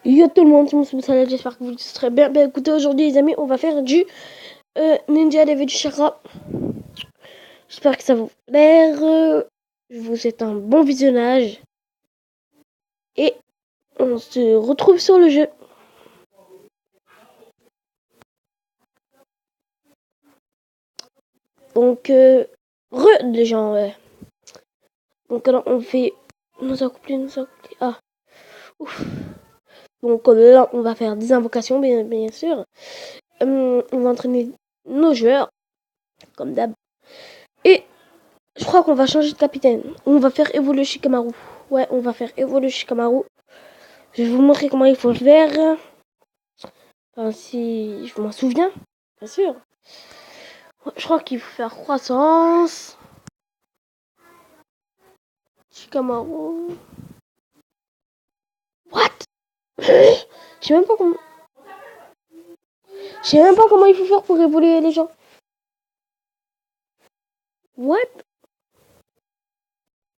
Yo tout le monde, c'est mon Salad, j'espère que vous serez bien. Ben écoutez, aujourd'hui les amis, on va faire du Ninja Level du Chakra. J'espère que ça vous plaire. Je vous souhaite un bon visionnage. Et on se retrouve sur le jeu. Donc, les gens. Donc alors on fait nous accoupler. Ah, ouf. Donc là, on va faire des invocations, bien sûr. On va entraîner nos joueurs, comme d'hab. Et je crois qu'on va changer de capitaine. On va faire évoluer Shikamaru. Ouais, on va faire évoluer Shikamaru. Je vais vous montrer comment il faut le faire. Enfin, si je m'en souviens, bien sûr. Je crois qu'il faut faire croissance. Shikamaru. What? Je sais même pas comment. Je sais même pas comment il faut faire pour évoluer les gens. What?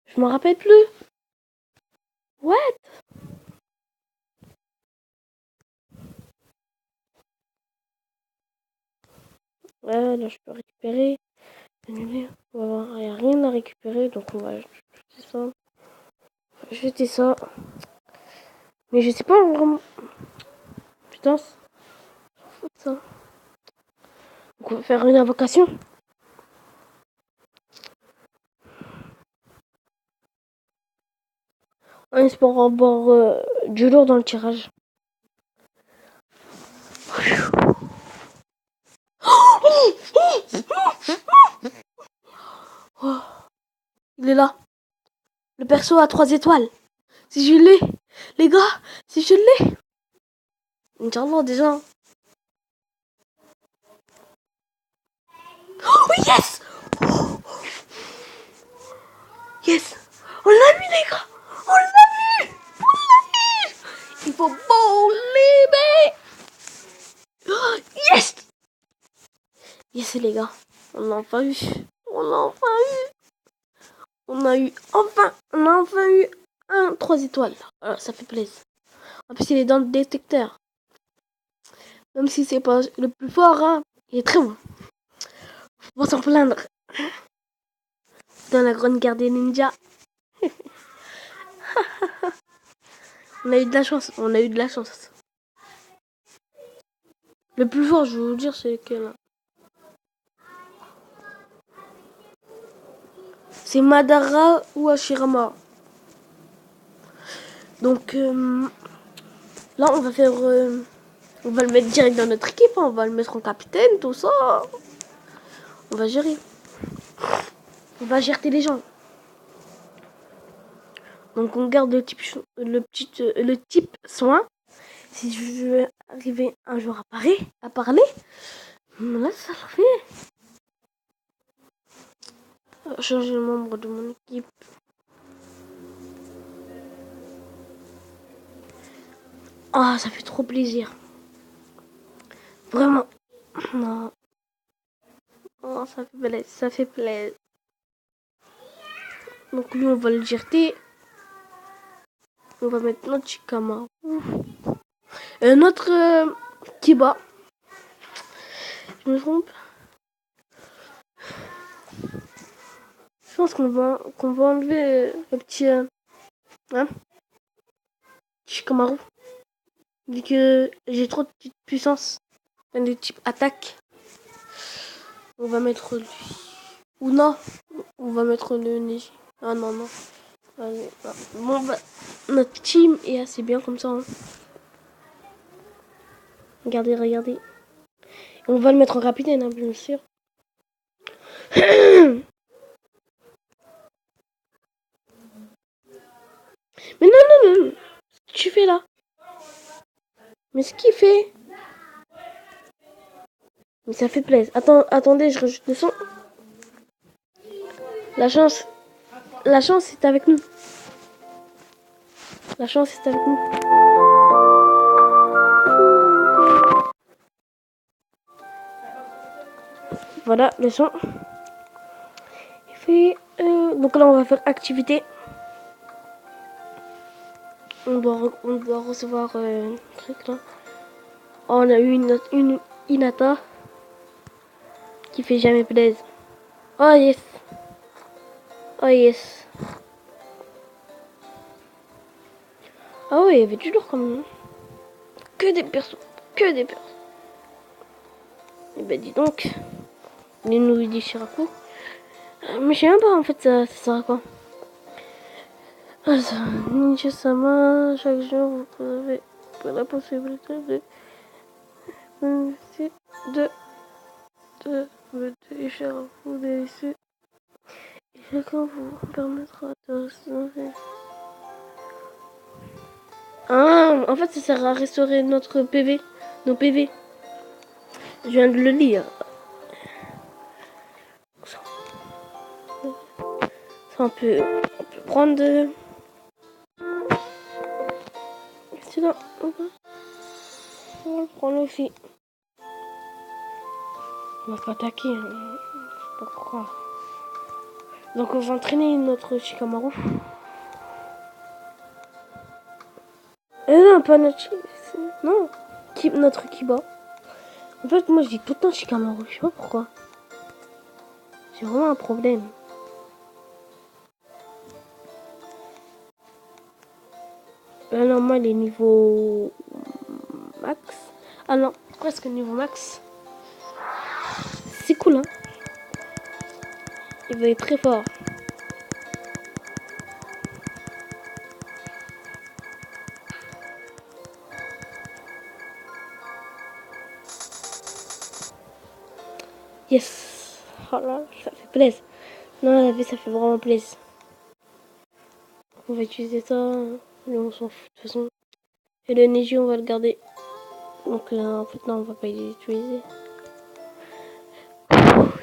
Je m'en rappelle plus. What? Ouais, là je peux récupérer. Annuler. On va voir, il n'y a rien à récupérer, donc on va jeter ça. Jeter ça. Mais je sais pas vraiment. Putain, ça. Donc on va faire une invocation. En espérant avoir du lourd dans le tirage. Oh, il est là. Le perso à 3 étoiles. Si je l'ai. Les gars, si je l'ai. Inch'Allah déjà. Oh yes. Yes. On l'a vu les gars. On l'a vu. On l'a vu. Il faut believe. Oh, yes. Yes les gars. On l'a enfin eu. On l'a enfin eu. On a enfin eu un 3 étoiles. Voilà, ça fait plaisir. En plus, il est dans le détecteur. Même si c'est pas le plus fort, hein, il est très bon. Faut pas s'en plaindre. Dans la grande guerre des ninjas. On a eu de la chance. On a eu de la chance. Le plus fort, je vais vous dire, c'est lequel. C'est Madara ou Hashirama. Donc là, on va faire. On va le mettre direct dans notre équipe. Hein. On va le mettre en capitaine, tout ça. On va gérer. On va gérer les gens. Donc on garde le type soin. Si je veux arriver un jour à parler, là ça le fait. Changer le membre de mon équipe. Ah, ça fait trop plaisir. Vraiment. Non. Oh, ça fait plaisir. Ça fait plaisir. Donc lui, on va le jeter. On va mettre notre Chikama. Notre Kiba. Je me trompe. Je pense qu'on va enlever le petit Shikamaru. Vu que j'ai trop de petite puissance. De type attaque. On va mettre lui. Ou non. On va mettre le Neji. Ah non, non. Allez, bon, bah, notre team est assez bien comme ça. Hein. Regardez, regardez. On va le mettre en capitaine, hein, bien sûr. Mais non, non, non. Qu'est-ce que tu fais là? Mais ce qu'il fait? Mais ça fait plaisir. Attendez, je rajoute le son. La chance est avec nous. La chance est avec nous. Voilà, le son. Donc là, on va faire activité. on doit recevoir un truc là. Oh, on a eu une Hinata qui fait jamais plaise. Oh yes. Oh yes. Ah ouais, il y avait toujours comme que des persos. Que des persos. Et bah dis donc. Les nouilles du Shiraku. Mais je sais même pas en fait ça sert à quoi. Ninja-sama, chaque jour vous avez la possibilité de de Shiraku délicieux. Et chacun vous permettra de restaurer. Ah, en fait ça sert à restaurer notre PV. Nos PV. Je viens de le lire. Ça, on peut prendre de... C'est là. On va le prendre aussi. On va pas attaquer. Hein. Je sais pas pourquoi. Donc on va entraîner notre Shikamaru. Non, pas notre... Non. Notre Kiba. En fait, moi je dis tout le temps Shikamaru. Je sais pas pourquoi. J'ai vraiment un problème. Là, normalement, il est niveau max. Ah non, presque niveau max. C'est cool, hein. Il va être très fort. Yes. Oh là, ça fait plaisir. Non, la vie, ça fait vraiment plaisir. On va utiliser ça. Là, on s'en fout de toute façon. Et le Neji, on va le garder. Donc là, en fait, non, on va pas l'utiliser.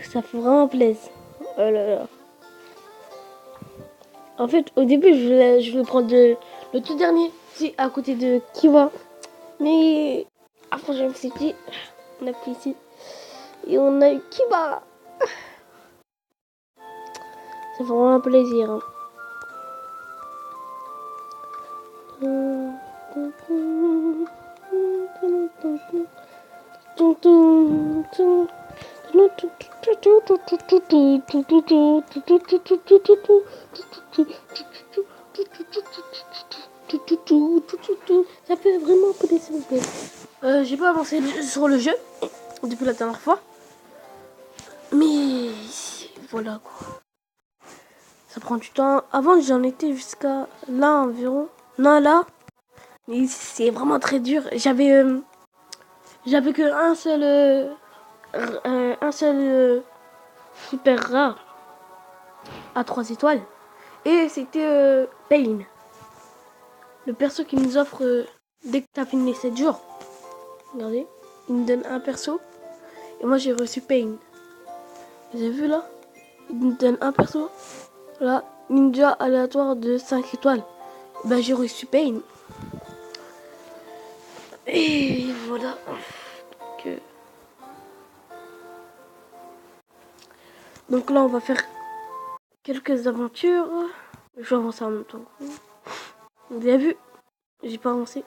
Ça fait vraiment plaisir. Oh là là. En fait, au début, je voulais prendre le tout dernier. C'est à côté de Kiwa. Mais après, je me suis dit, on a pris ici. Et on a eu Kiba. Ça fait vraiment un plaisir. Hein. Ça fait vraiment plaisir. J'ai pas avancé sur le jeu depuis la dernière fois. Mais voilà quoi. Ça prend du temps. Avant j'en étais jusqu'à là environ. Non là. Mais c'est vraiment très dur. J'avais que un seul super rare à 3 étoiles. Et c'était Pain. Le perso qui nous offre dès que t'as fini les 7 jours. Regardez. Il me donne un perso. Et moi j'ai reçu Pain. Vous avez vu là? Il me donne un perso. Là, ninja aléatoire de 5 étoiles. Bah j'ai reçu Pain. Et voilà. Donc là on va faire quelques aventures. Je vais avancer en même temps. Vous avez vu? J'ai pas avancé.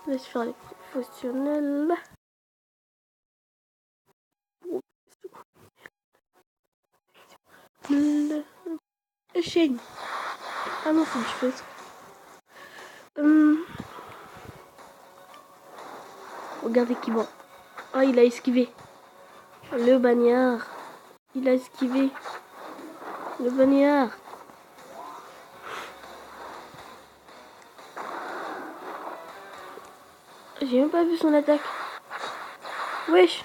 Laisse faire les professionnels. Le chaîne. Ah non, faut que je fasse. Regardez qui va. Ah, il a esquivé. Le bagnard. Il a esquivé. Le bagnard. J'ai même pas vu son attaque. Wesh.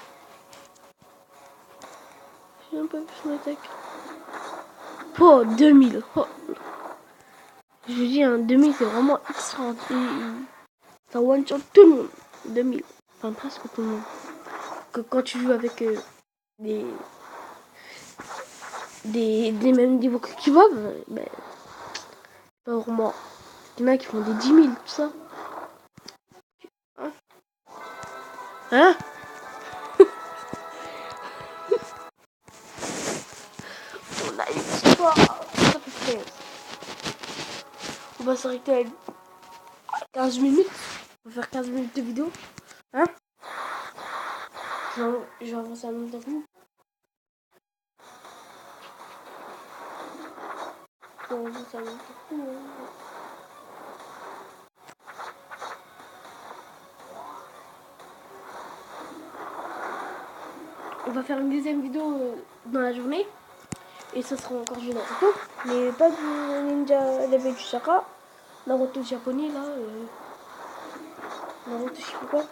J'ai même pas vu son attaque. Oh, 2000. Oh. Je vous dis, un 2000, c'est vraiment extraordinaire. Ça one-shot tout le monde. 2000. Enfin, presque tout le monde. Que quand tu joues avec des mêmes niveaux que tu vois, ben, pas vraiment. Il y en a qui font des 10 000, tout ça. Hein? On a eu sport. Ça fait plaisir. va s'arrêter à 15 minutes. On va faire 15 minutes de vidéo. Hein? Je vais avancer un minute avec nous. On va faire une deuxième vidéo dans la journée. Et ça sera encore du Naruto. Mais pas du Ninja Level du Chakra. Naruto japonais là. Naruto je sais pas quoi.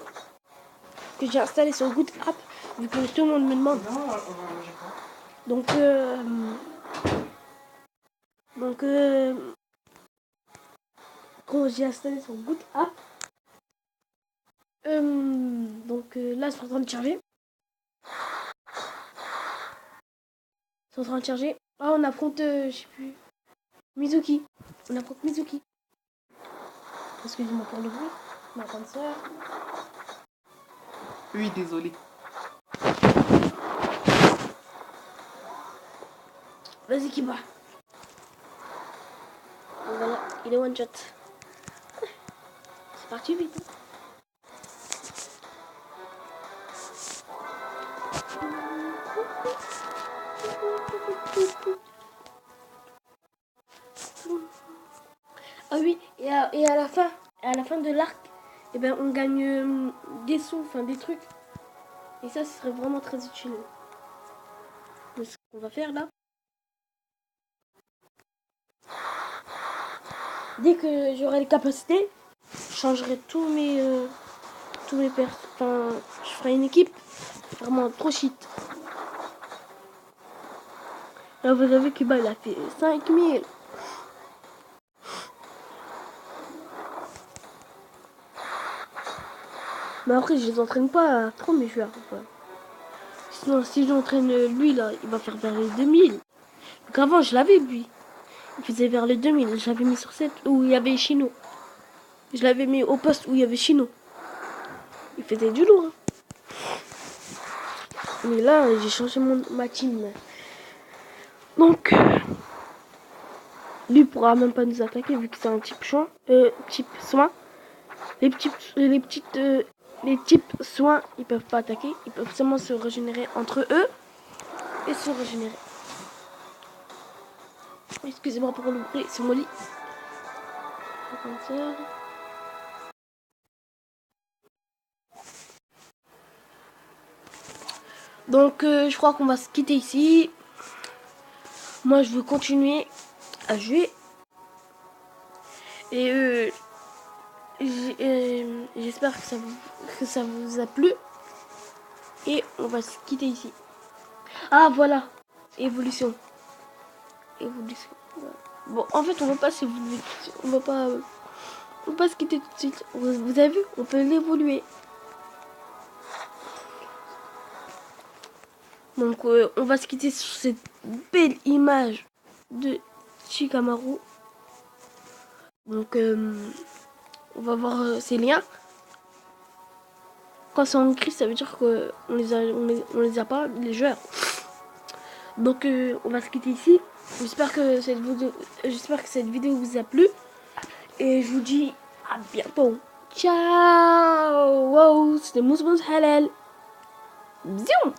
Que j'ai installé sur Good App. Vu que tout le monde me demande. Donc quand j'ai installé sur Good App. Là c'est en train de charger. C'est en train de charger. Ah, on affronte, je sais plus. Mizuki. On affronte Mizuki. Excusez-moi pour le bruit. Ma grande soeur. Oui, désolé. Vas-y, Kiba. Voilà, il est one shot. C'est parti vite. Ah oui, et à la fin de l'arc, eh ben, on gagne des sous, enfin des trucs. Et ça, ce serait vraiment très utile. C'est ce qu'on va faire là. Dès que j'aurai les capacités, je changerai tous mes enfin, je ferai une équipe vraiment trop shit. Là, vous avez que il a fait 5000. Mais après, je les entraîne pas trop mes joueurs. Quoi. Sinon, si j'entraîne lui, là, il va faire vers les 2000. Donc avant, je l'avais, lui. Il faisait vers les 2000. Je l'avais mis sur 7 où il y avait Chino. Je l'avais mis au poste où il y avait Chino. Il faisait du lourd. Hein. Mais là, j'ai changé ma team. Donc, lui pourra même pas nous attaquer vu que c'est un type soin. Type soin. Les types soins, ils peuvent pas attaquer. Ils peuvent seulement se régénérer entre eux. Et se régénérer. Excusez-moi pour le bruit, c'est mon lit. Donc je crois qu'on va se quitter ici. Moi je veux continuer à jouer. Et j'espère que ça vous a plu. Et on va se quitter ici. Ah voilà, évolution. Bon, en fait, on va pas s'évoluer. On va pas se quitter tout de suite. Vous avez vu, on peut l'évoluer. Donc, on va se quitter sur cette belle image de Shikamaru. Donc, on va voir ces liens. Quand c'est en écrit, ça veut dire qu'on les a pas, les joueurs. Donc, on va se quitter ici. J'espère que cette vidéo vous a plu. Et je vous dis à bientôt. Ciao. Wow, c'était Mousse Halal. Bisous.